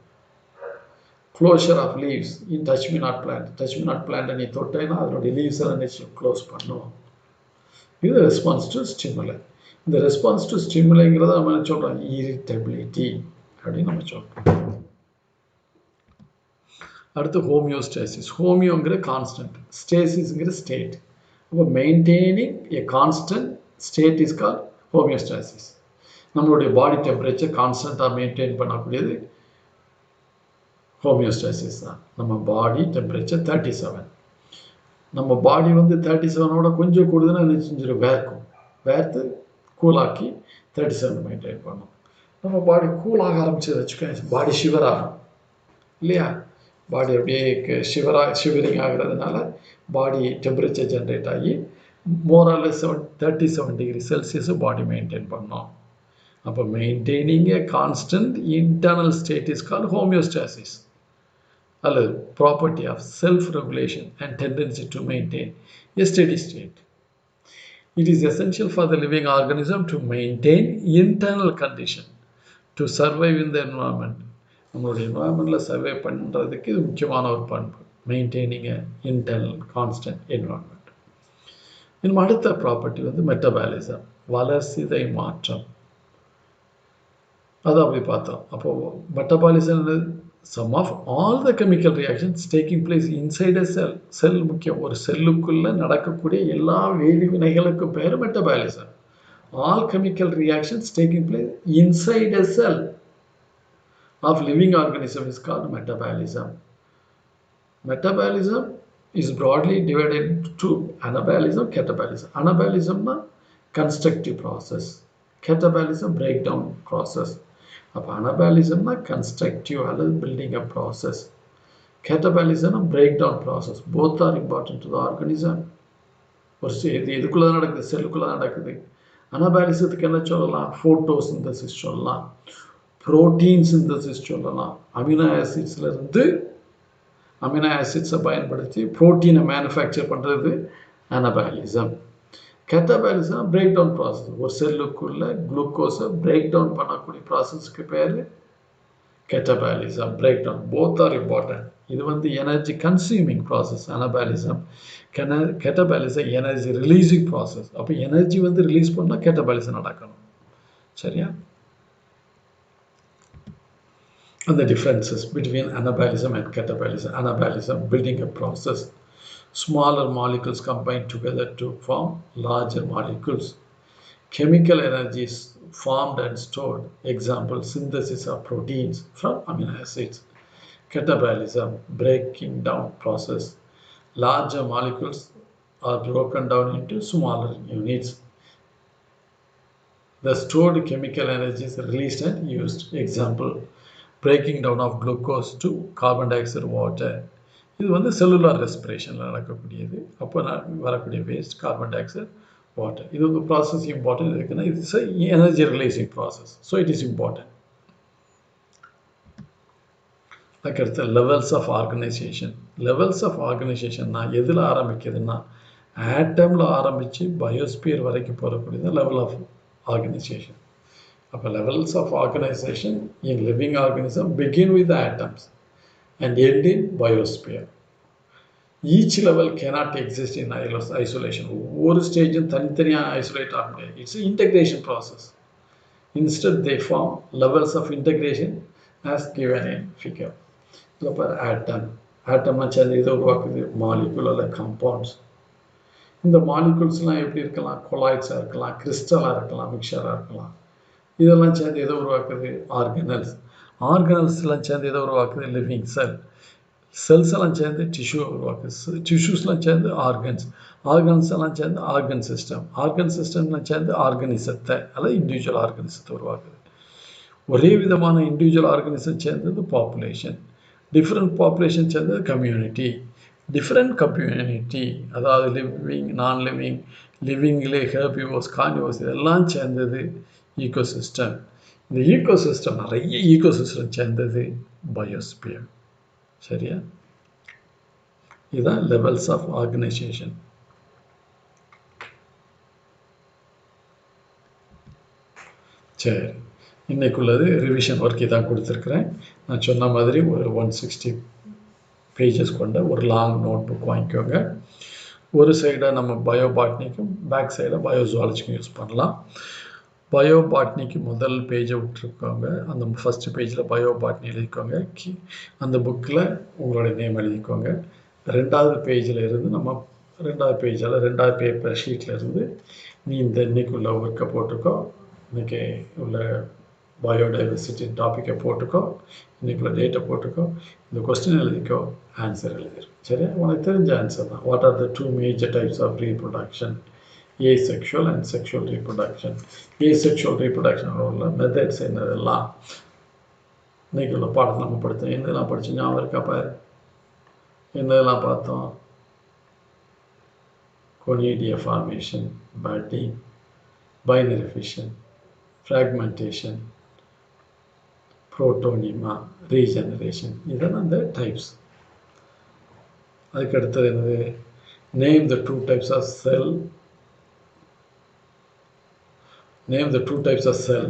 Closure of leaves in touch me not plant, touch me not பிளான்ட்டை நீ தொட்டேன்னா அதனுடைய லீவ்ஸ் எல்லாம் நிச்சயம் க்ளோஸ் பண்ணும். இது ரெஸ்பான்ஸ் டு ஸ்டிமுலை. இந்த ரெஸ்பான்ஸ் டு ஸ்டிமுலைங்கிறத நம்ம என்ன சொல்கிறோம்? இரிட்டபிலிட்டி அப்படின்னு நம்ம சொல்கிறோம். அடுத்து ஹோமியோஸ்டேசிஸ். ஹோமியோங்கிற கான்ஸ்டன்ட், ஸ்டேசிஸ்ங்கிற ஸ்டேட். அப்போ maintaining a constant state is called homeostasis. நம்மளுடைய பாடி டெம்பரேச்சர் கான்ஸ்டண்ட்டாக மெயின்டைன் பண்ணக்கூடியது ஹோமியோஸ்டாசிஸ் தான். நம்ம பாடி டெம்பரேச்சர் 37, நம்ம பாடி வந்து 37ஓட கொஞ்சம் கூடுதலாக என்ன செஞ்சிடும்? வேர்த்து கூலாக்கி 37 மெயின்டைன் பண்ணும். நம்ம பாடி கூலாக ஆரம்பிச்சு வச்சுக்கோங்க, பாடி ஷிவர் ஆகும், இல்லையா? பாடி அப்படியே ஷிவரிங் ஆகிறதுனால பாடி டெம்பரேச்சர் ஜென்ரேட் ஆகி more or less 37 degrees Celsius body maintain பண்ணோம். அப்போ maintaining a constant internal state is called homeostasis, அல்லது property of self-regulation and tendency to maintain a steady state. It is essential for the living organism to maintain internal condition to survive in the environment. நம்மளுடைய environmentல survive பண்றதுக்கு இது முக்கியமான ஒரு பண்பு, maintaining a internal constant environment. இன்னும் அடுத்த property வந்து metabolism, வளர்சிதை மாற்றம். அதை அப்படி பார்த்தோம். அப்போ metabolism sum of all the chemical reactions taking place inside a cell. Cell முக்கியம். ஒரு செல்லுக்குள்ள நடக்கக்கூடிய எல்லா வேதி வினைகளுக்கும் பேர் metabolism. All chemical reactions taking place inside a cell of living organism is called metabolism. Metabolism is broadly divided into anabolism, catabolism. Anabolism na constructive process, catabolism breakdown process. அப்போ anabolism na constructive அல்லது building up process, catabolism na breakdown process. Both are important to the organism. ஒரு இது எதுக்குள்ள நடக்குது? செல்லுக்குள்ள நடக்குது. anabolismத்துக்கு என்ன சொல்லலாம்? photosynthesis சொல்லலாம், protein synthesis சொல்லலாம். அமினோ ஆசிட்ஸ்ல இருந்து அமினோ ஆசிட்ஸை பயன்படுத்தி புரோட்டீனை மேனுஃபேக்சர் பண்ணுறது anabolism. Catabolism break down process. ஒரு செல்லுக்குள்ள குளுக்கோஸை பிரேக் டவுன் பண்ணக்கூடிய ப்ராசஸ்க்கு பேர் catabolism, break down. Both are important. இது வந்து energy consuming process anabolism. Catabolism energy releasing process. அப்போ எனர்ஜி வந்து ரிலீஸ் பண்ணால் கேட்டபாலிசம் நடக்கணும். சரியா? And the differences between anabolism and catabolism. Anabolism, building a process. Smaller molecules combine together to form larger molecules. Chemical energy is formed and stored. Example, synthesis of proteins from amino acids. Catabolism, breaking down process. Larger molecules are broken down into smaller units. The stored chemical energy is released and used. Example, breaking down of glucose to carbon dioxide water. இது வந்து cellular ரெஸ்பிரேஷனில் நடக்கக்கூடியது. அப்போ வரக்கூடிய waste carbon dioxide water. இது வந்து process important இருக்குன்னா it's energy releasing process. So it is important. அதுக்கடுத்து levels of organisation. Levels of ஆர்கனைசேஷன்னா எதில் ஆரம்பிக்குதுன்னா ஆட்டமில் ஆரம்பித்து பயோஸ்பியர் வரைக்கும் போகக்கூடியது லெவல் ஆஃப் ஆர்கனைசேஷன். அப்போ levels of organization in living organism begin with the atoms and end in biosphere. Each level cannot exist in isolation. ஒவ்வொரு ஸ்டேஜும் தனித்தனியாக ஐசோலேட் ஆக முடியாது. It's integration process. Instead they form levels of integration as given in figure. இதில் பாரு ஆட்டம். ஆட்டம்லாம் சேர்ந்து இதை உருவாக்குது molecule அல்ல காம்பவுண்ட்ஸ். இந்த மாலிகுல்ஸ்லாம் எப்படி இருக்கலாம்? கொலாய்ட்ஸாக இருக்கலாம், கிறிஸ்டலாக இருக்கலாம், மிக்சராக இருக்கலாம். இதெல்லாம் சேர்ந்து எதை உருவாக்குது? ஆர்கனல்ஸ். ஆர்கனல்ஸ்லாம் சேர்ந்து எதை உருவாக்குது? லிவிங் செல். செல்ஸ் எல்லாம் சேர்ந்து டிஷ்யூ உருவாக்குது. டிஷ்யூஸ்லாம் சேர்ந்து ஆர்கன்ஸ். ஆர்கன்ஸ் எல்லாம் சேர்ந்து ஆர்கன் சிஸ்டம். ஆர்கன் சிஸ்டம்லாம் சேர்ந்து ஆர்கனிசத்தை அல்லது இண்டிவிஜுவல் ஆர்கனிசத்தை உருவாக்குது. ஒரே விதமான இண்டிவிஜுவல் ஆர்கனிசம் சேர்ந்தது பாப்புலேஷன். டிஃப்ரெண்ட் பாப்புலேஷன் சேர்ந்தது கம்யூனிட்டி. டிஃப்ரெண்ட் கம்யூனிட்டி அதாவது லிவிங், நான் லிவிங், லிவிங்லே ஹெர்பிவோர்ஸ், கார்னிவோர்ஸ் இதெல்லாம் சேர்ந்தது ஈகோசிஸ்டம். இந்த ஈகோசிஸ்டம் நிறைய ஈகோசிஸ்டம் சேர்ந்தது பயோஸ்பியர். சரியா? இதுதான் லெவல்ஸ் ஆஃப் ஆர்கனைசேஷன். சரி, இன்னைக்குள்ளது ரிவிஷன் ஒர்க் இதான் கொடுத்துருக்குறேன். நான் சொன்ன மாதிரி ஒரு 160 பேஜஸ் கொண்ட ஒரு லாங் நோட் புக் வாங்கிக்கோங்க. ஒரு சைடாக நம்ம பயோபாட்னிக்கும் பேக் சைடாக பயோசுவாலஜிக்கும் யூஸ் பண்ணலாம். பயோபாட்னிக்கு முதல் பேஜை விட்டுருக்கோங்க. அந்த ஃபஸ்ட்டு பேஜில் பயோபாட்னி எழுதிக்கோங்க. அந்த புக்கில் உங்களுடைய நேம் எழுதிக்கோங்க. ரெண்டாவது பேஜில் இருந்து நம்ம ரெண்டாவது பேப்பர் ஷீட்டில் இருந்து நீ இந்த இன்னைக்குள்ள ஒர்க்கை போட்டுக்கோ, இன்றைக்கி உள்ள பயோடைவர்சிட்டி டாப்பிக்கை போட்டுக்கோ, இன்றைக்குள்ள டேட்டை போட்டுக்கோ, இந்த கொஸ்டின் எழுதிக்கோ, ஆன்சர் எழுதிரு. சரியா? உனக்கு தெரிஞ்ச ஆன்சர் தான். What are the 2 major types of reproduction? asexual and sexual reproduction. Asexual reproduction உள்ள மெத்தட்ஸ் என்னதெல்லாம் இன்னைக்கு உள்ள பாடத்தில் நம்ம படித்தோம். என்னதெல்லாம் படித்தோம் ஞாபகம் இருக்கா பாரு? என்னதெல்லாம் பார்த்தோம்? conidia formation, budding, binary fission, fragmentation, protonema, regeneration. இதெல்லாம் the types. அதுக்கு அடுத்தது என்னது? Name the two types of cell. Name the two types of cell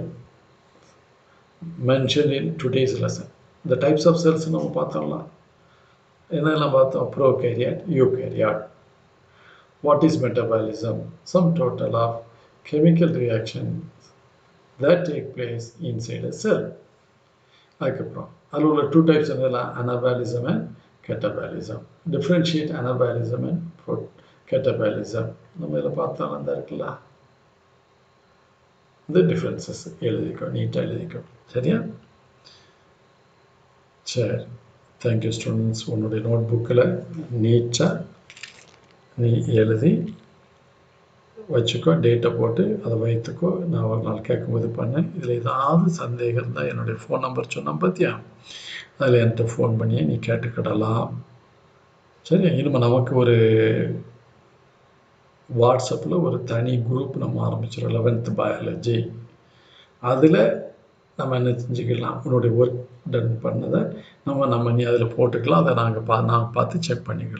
mentioned in today's lesson. The types of cells நம்ம பார்த்தோம்ல, என்னெல்லாம் பார்த்தோம்? Prokaryote, eukaryote. What is metabolism? Some total of chemical reactions that take place inside a cell. அதுக்கப்புறம் அதில் உள்ள two types என்னெல்லாம்? anabolism and catabolism. Differentiate anabolism and catabolism. நம்ம இதில் பார்த்தோம் அந்த இருக்குல்ல, இந்த டிஃப்ரென்சஸ் எழுதிக்கோ, நீட்டாக எழுதிக்கோ. சரியா? சரி, தேங்க்யூ ஸ்டூடெண்ட்ஸ். உன்னுடைய நோட் புக்கில் நீட்டாக நீ எழுதி வச்சுக்கோ, டேட்டை போட்டு அதை வைத்துக்கோ. நான் ஒரு நாள் கேட்கும்போது பண்ணேன். இதில் ஏதாவது சந்தேகம் இருந்தால் என்னுடைய ஃபோன் நம்பர் சொன்னேன் பார்த்தியா, அதில் என்கிட்ட ஃபோன் பண்ணி நீ கேட்டுக்கிடலாம். சரி, இனிமேல் நமக்கு ஒரு வாட்ஸ்அப்பில் ஒரு தனி குரூப் நம்ம ஆரம்பிச்சிடும், 11th பயாலஜி. அதில் நம்ம என்ன செஞ்சுக்கலாம், உன்னுடைய ஒர்க் டன் பண்ணதை நம்ம நீ அதில் போட்டுக்கலாம். அதை நான் பார்த்து செக் பண்ணிக்கலாம்.